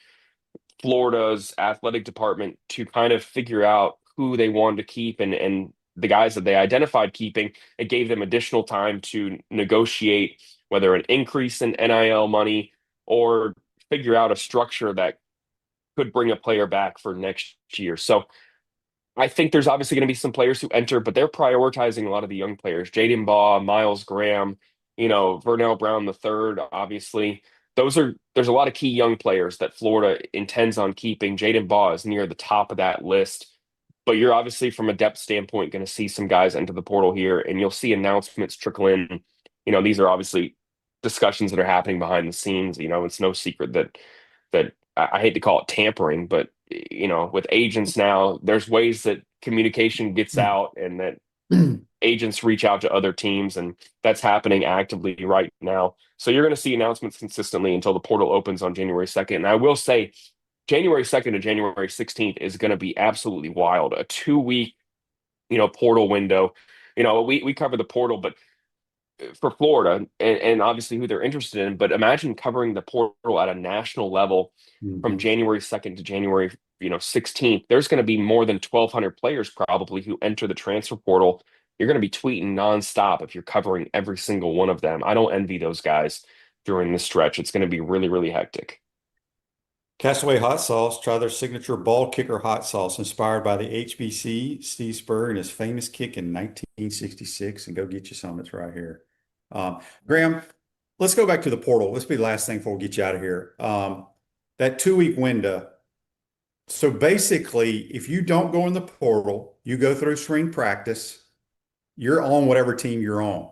Florida's athletic department to kind of figure out who they wanted to keep and the guys that they identified keeping. It gave them additional time to negotiate whether an increase in NIL money or figure out a structure that could bring a player back for next year. So I think there's obviously going to be some players who enter, but they're prioritizing a lot of the young players. Jaden Baugh, Miles Graham, Vernell Brown III, obviously. There's a lot of key young players that Florida intends on keeping. Jaden Baugh is near the top of that list. But you're obviously, from a depth standpoint, going to see some guys enter the portal here, and you'll see announcements trickle in. These are obviously discussions that are happening behind the scenes. It's no secret that I hate to call it tampering, but with agents now, there's ways that communication gets out and that agents reach out to other teams, and that's happening actively right now. So you're going to see announcements consistently until the portal opens on January 2nd. And I will say, January 2nd to January 16th is going to be absolutely wild. A 2-week, portal window. We cover the portal, but for Florida and obviously who they're interested in, but imagine covering the portal at a national level from January 2nd to January 16th. There's going to be more than 1,200 players probably who enter the transfer portal. You're going to be tweeting nonstop if you're covering every single one of them. I don't envy those guys during this stretch. It's going to be really, really hectic. Castaway Hot Sauce, try their signature ball kicker hot sauce inspired by the HBC, Steve Spurrier, and his famous kick in 1966. And go get you some. It's right here. Graham, let's go back to the portal. Let's be the last thing before we get you out of here. That 2-week window. So basically, if you don't go in the portal, you go through spring practice, you're on whatever team you're on.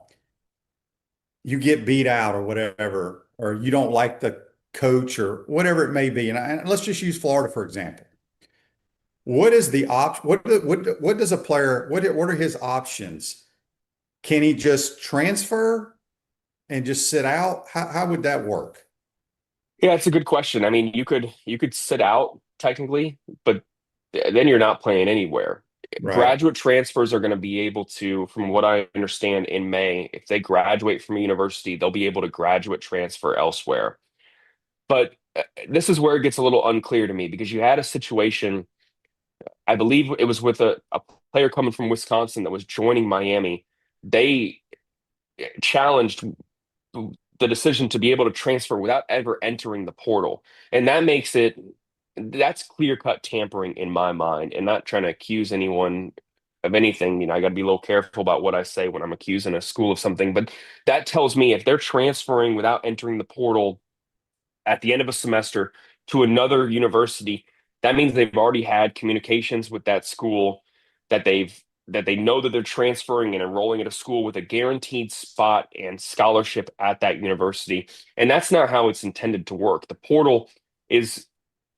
You get beat out or whatever, or you don't like the coach or whatever it may be. And let's just use Florida, for example. What is the option? What does a player, what are his options? Can he just transfer and just sit out? How would that work? Yeah, it's a good question. I mean, you could sit out technically, but then you're not playing anywhere. Right. Graduate transfers are going to be able to, from what I understand in May, if they graduate from a university, they'll be able to graduate transfer elsewhere. But this is where it gets a little unclear to me because you had a situation, I believe it was with a player coming from Wisconsin that was joining Miami. They challenged the decision to be able to transfer without ever entering the portal. And that's clear cut tampering in my mind, and not trying to accuse anyone of anything. I got to be a little careful about what I say when I'm accusing a school of something. But that tells me if they're transferring without entering the portal at the end of a semester to another university, that means they've already had communications with that school that they know that they're transferring and enrolling at a school with a guaranteed spot and scholarship at that university. And that's not how it's intended to work. The portal is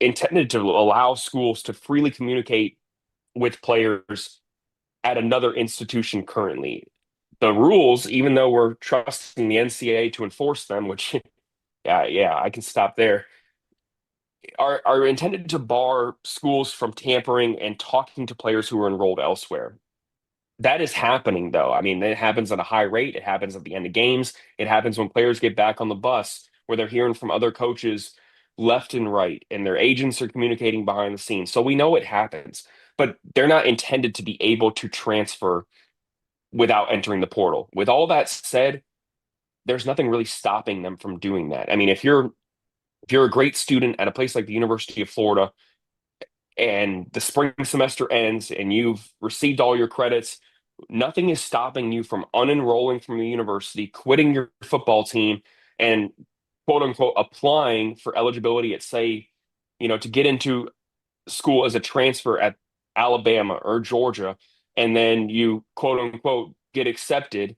intended to allow schools to freely communicate with players at another institution currently. The rules, even though we're trusting the NCAA to enforce them, which yeah, I can stop there, are intended to bar schools from tampering and talking to players who are enrolled elsewhere. That is happening, though. I mean, it happens at a high rate. It happens at the end of games. It happens when players get back on the bus where they're hearing from other coaches left and right, and their agents are communicating behind the scenes. So we know it happens, but they're not intended to be able to transfer without entering the portal. With all that said, there's nothing really stopping them from doing that. I mean, if you're a great student at a place like the University of Florida and the spring semester ends and you've received all your credits, nothing is stopping you from unenrolling from the university, quitting your football team, and quote unquote applying for eligibility at, say, to get into school as a transfer at Alabama or Georgia, and then you quote unquote get accepted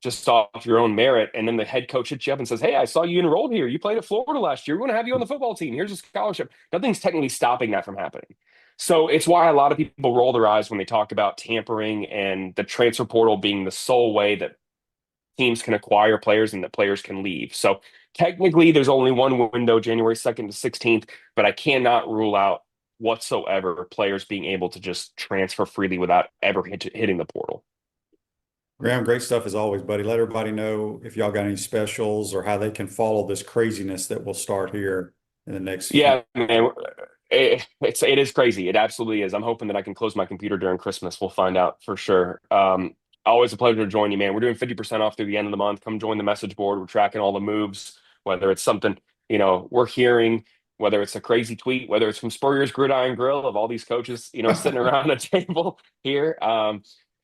just off your own merit, and then the head coach hits you up and says, "Hey, I saw you enrolled here. You played at Florida last year. We want to have you on the football team. Here's a scholarship." Nothing's technically stopping that from happening. So it's why a lot of people roll their eyes when they talk about tampering and the transfer portal being the sole way that teams can acquire players and that players can leave. So technically, there's only one window, January 2nd to 16th, but I cannot rule out whatsoever players being able to just transfer freely without ever hitting the portal. Graham, great stuff as always, buddy. Let everybody know if y'all got any specials or how they can follow this craziness that will start here in the next Yeah, man, it is crazy. It absolutely is. I'm hoping that I can close my computer during Christmas. We'll find out for sure. Always a pleasure to join you, man. We're doing 50% off through the end of the month. Come join the message board. We're tracking all the moves, whether it's something, we're hearing, whether it's a crazy tweet, whether it's from Spurrier's Gridiron Grill of all these coaches, sitting around a table here.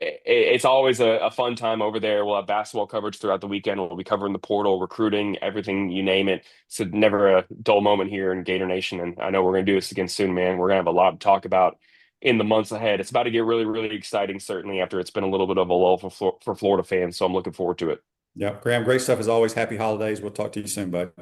It's always a fun time over there. We'll have basketball coverage throughout the weekend. We'll be covering the portal, recruiting, everything, you name it. It's never a dull moment here in Gator Nation. And I know we're going to do this again soon, man. We're going to have a lot to talk about in the months ahead. It's about to get really, really exciting, certainly after it's been a little bit of a lull for Florida fans. So I'm looking forward to it. Yeah, Graham, great stuff as always. Happy holidays. We'll talk to you soon, bud.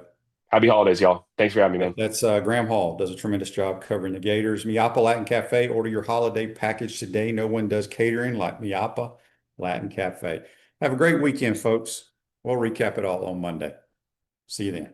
Happy holidays, y'all. Thanks for having me, man. That's Graham Hall. Does a tremendous job covering the Gators. Miapa Latin Cafe. Order your holiday package today. No one does catering like Miapa Latin Cafe. Have a great weekend, folks. We'll recap it all on Monday. See you then.